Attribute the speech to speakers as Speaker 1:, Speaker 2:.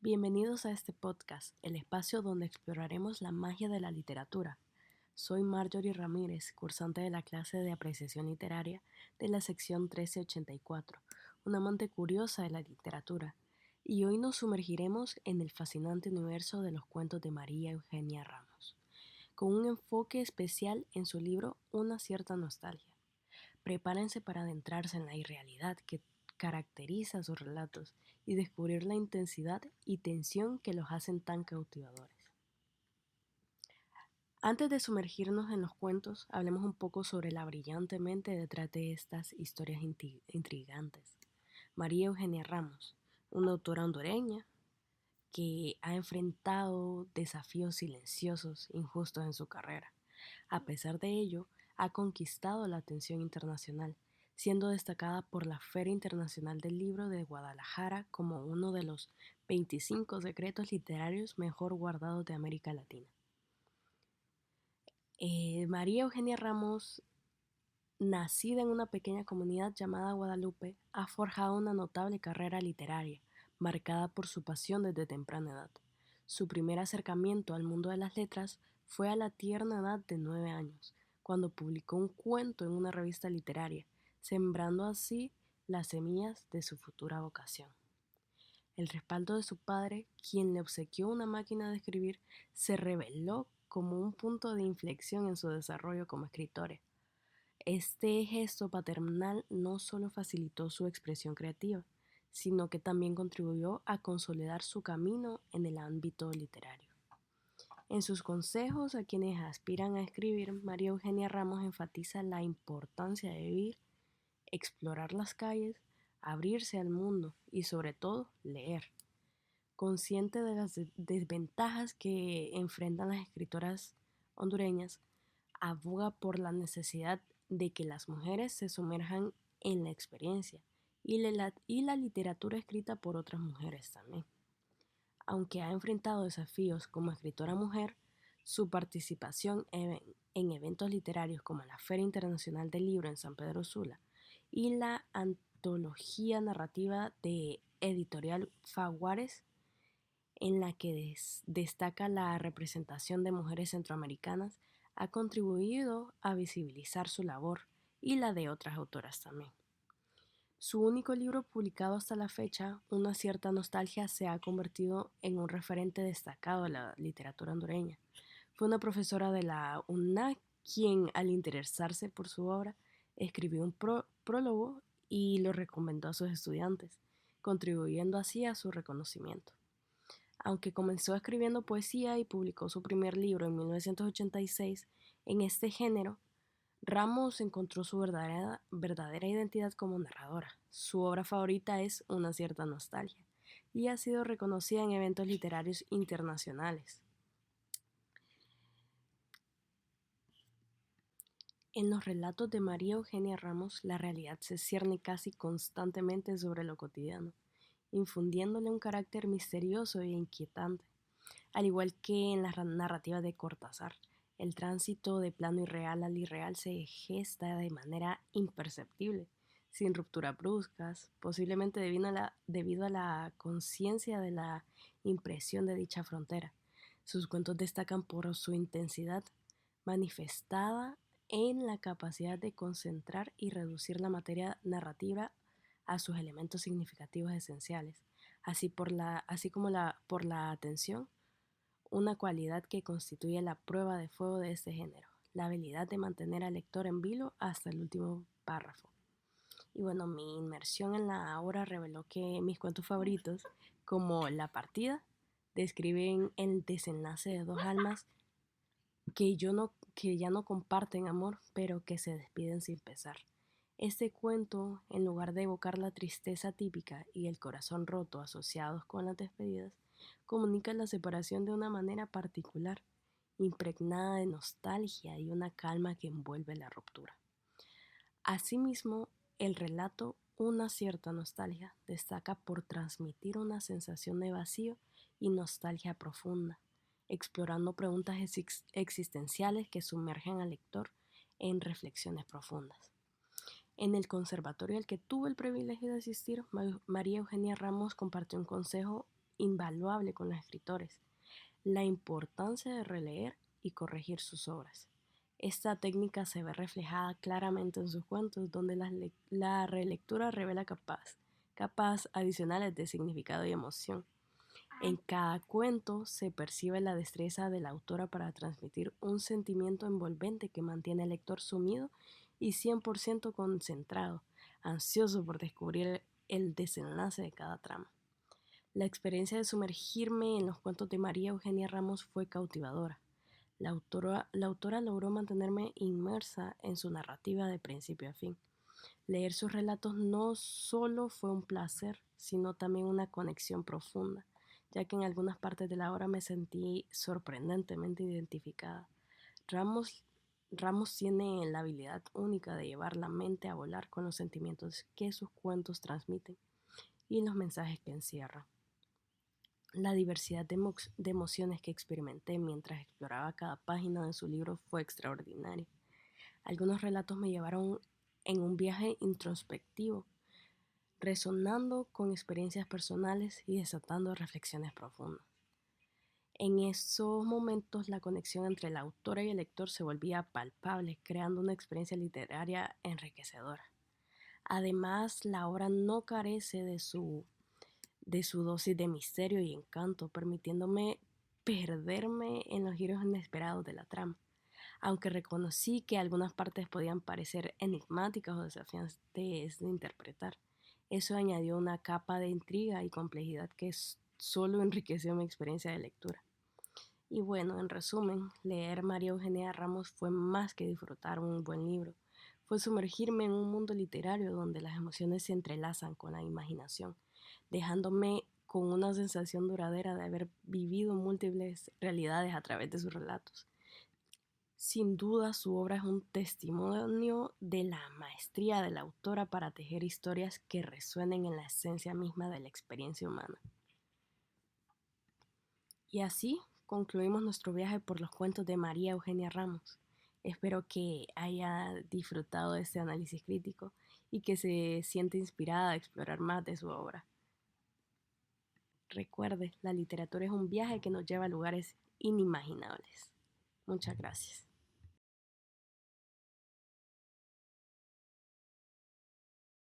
Speaker 1: Bienvenidos a este podcast, el espacio donde exploraremos la magia de la literatura. Soy Marjorie Ramírez, cursante de la clase de apreciación literaria de la sección 1384, una amante curiosa de la literatura, y hoy nos sumergiremos en el fascinante universo de los cuentos de María Eugenia Ramos, con un enfoque especial en su libro Una cierta nostalgia. Prepárense para adentrarse en la irrealidad que caracteriza sus relatos y descubrir la intensidad y tensión que los hacen tan cautivadores. Antes de sumergirnos en los cuentos, hablemos un poco sobre la brillante mente detrás de estas historias intrigantes. María Eugenia Ramos, una autora hondureña que ha enfrentado desafíos silenciosos, injustos en su carrera. A pesar de ello, ha conquistado la atención internacional, siendo destacada por la Feria Internacional del Libro de Guadalajara como uno de los 25 secretos literarios mejor guardados de América Latina. María Eugenia Ramos, nacida en una pequeña comunidad llamada Guadalupe, ha forjado una notable carrera literaria, marcada por su pasión desde temprana edad. Su primer acercamiento al mundo de las letras fue a la tierna edad de 9 años, cuando publicó un cuento en una revista literaria, sembrando así las semillas de su futura vocación. El respaldo de su padre, quien le obsequió una máquina de escribir, se reveló como un punto de inflexión en su desarrollo como escritora. Este gesto paternal no solo facilitó su expresión creativa, sino que también contribuyó a consolidar su camino en el ámbito literario. En sus consejos a quienes aspiran a escribir, María Eugenia Ramos enfatiza la importancia de vivir, explorar las calles, abrirse al mundo y sobre todo leer. Consciente de las desventajas que enfrentan las escritoras hondureñas, aboga por la necesidad de que las mujeres se sumerjan en la experiencia y la literatura escrita por otras mujeres también. Aunque ha enfrentado desafíos como escritora mujer, su participación en eventos literarios como la Feria Internacional del Libro en San Pedro Sula y la antología narrativa de Editorial Faguares, en la que destaca la representación de mujeres centroamericanas, ha contribuido a visibilizar su labor y la de otras autoras también. Su único libro publicado hasta la fecha, Una cierta nostalgia, se ha convertido en un referente destacado de la literatura hondureña. Fue una profesora de la UNAC quien, al interesarse por su obra, escribió un prólogo y lo recomendó a sus estudiantes, contribuyendo así a su reconocimiento. Aunque comenzó escribiendo poesía y publicó su primer libro en 1986 en este género, Ramos encontró su verdadera identidad como narradora. Su obra favorita es Una cierta nostalgia y ha sido reconocida en eventos literarios internacionales. En los relatos de María Eugenia Ramos, la realidad se cierne casi constantemente sobre lo cotidiano, infundiéndole un carácter misterioso e inquietante. Al igual que en las narrativas de Cortázar, el tránsito de plano irreal al irreal se gesta de manera imperceptible, sin rupturas bruscas, posiblemente debido a la conciencia de la impresión de dicha frontera. Sus cuentos destacan por su intensidad, manifestada en la capacidad de concentrar y reducir la materia narrativa a sus elementos significativos esenciales, así como por la atención, una cualidad que constituye la prueba de fuego de este género, la habilidad de mantener al lector en vilo hasta el último párrafo. Y bueno, mi inmersión en la obra reveló que mis cuentos favoritos, como La partida, describen el desenlace de dos almas que ya no comparten amor, pero que se despiden sin pesar. Este cuento, en lugar de evocar la tristeza típica y el corazón roto asociados con las despedidas, comunica la separación de una manera particular, impregnada de nostalgia y una calma que envuelve la ruptura. Asimismo, el relato Una cierta nostalgia destaca por transmitir una sensación de vacío y nostalgia profunda, explorando preguntas existenciales que sumergen al lector en reflexiones profundas. En el conservatorio al que tuve el privilegio de asistir, María Eugenia Ramos compartió un consejo invaluable con los escritores: la importancia de releer y corregir sus obras. Esta técnica se ve reflejada claramente en sus cuentos, donde la relectura revela capas adicionales de significado y emoción. En cada cuento se percibe la destreza de la autora para transmitir un sentimiento envolvente que mantiene al lector sumido y 100% concentrado, ansioso por descubrir el desenlace de cada trama. La experiencia de sumergirme en los cuentos de María Eugenia Ramos fue cautivadora. La autora logró mantenerme inmersa en su narrativa de principio a fin. Leer sus relatos no solo fue un placer, sino también una conexión profunda, ya que en algunas partes de la obra me sentí sorprendentemente identificada. Ramos, Ramos tiene la habilidad única de llevar la mente a volar con los sentimientos que sus cuentos transmiten y los mensajes que encierran. La diversidad de emociones que experimenté mientras exploraba cada página de su libro fue extraordinaria. Algunos relatos me llevaron en un viaje introspectivo, resonando con experiencias personales y desatando reflexiones profundas. En esos momentos la conexión entre la autora y el lector se volvía palpable, creando una experiencia literaria enriquecedora. Además, la obra no carece de su dosis de misterio y encanto, permitiéndome perderme en los giros inesperados de la trama. Aunque reconocí que algunas partes podían parecer enigmáticas o desafiantes de interpretar, eso añadió una capa de intriga y complejidad que solo enriqueció mi experiencia de lectura. Y bueno, en resumen, leer María Eugenia Ramos fue más que disfrutar un buen libro. Fue sumergirme en un mundo literario donde las emociones se entrelazan con la imaginación, dejándome con una sensación duradera de haber vivido múltiples realidades a través de sus relatos. Sin duda, su obra es un testimonio de la maestría de la autora para tejer historias que resuenen en la esencia misma de la experiencia humana. Y así concluimos nuestro viaje por los cuentos de María Eugenia Ramos. Espero que haya disfrutado de este análisis crítico y que se sienta inspirada a explorar más de su obra. Recuerde, la literatura es un viaje que nos lleva a lugares inimaginables. Muchas gracias.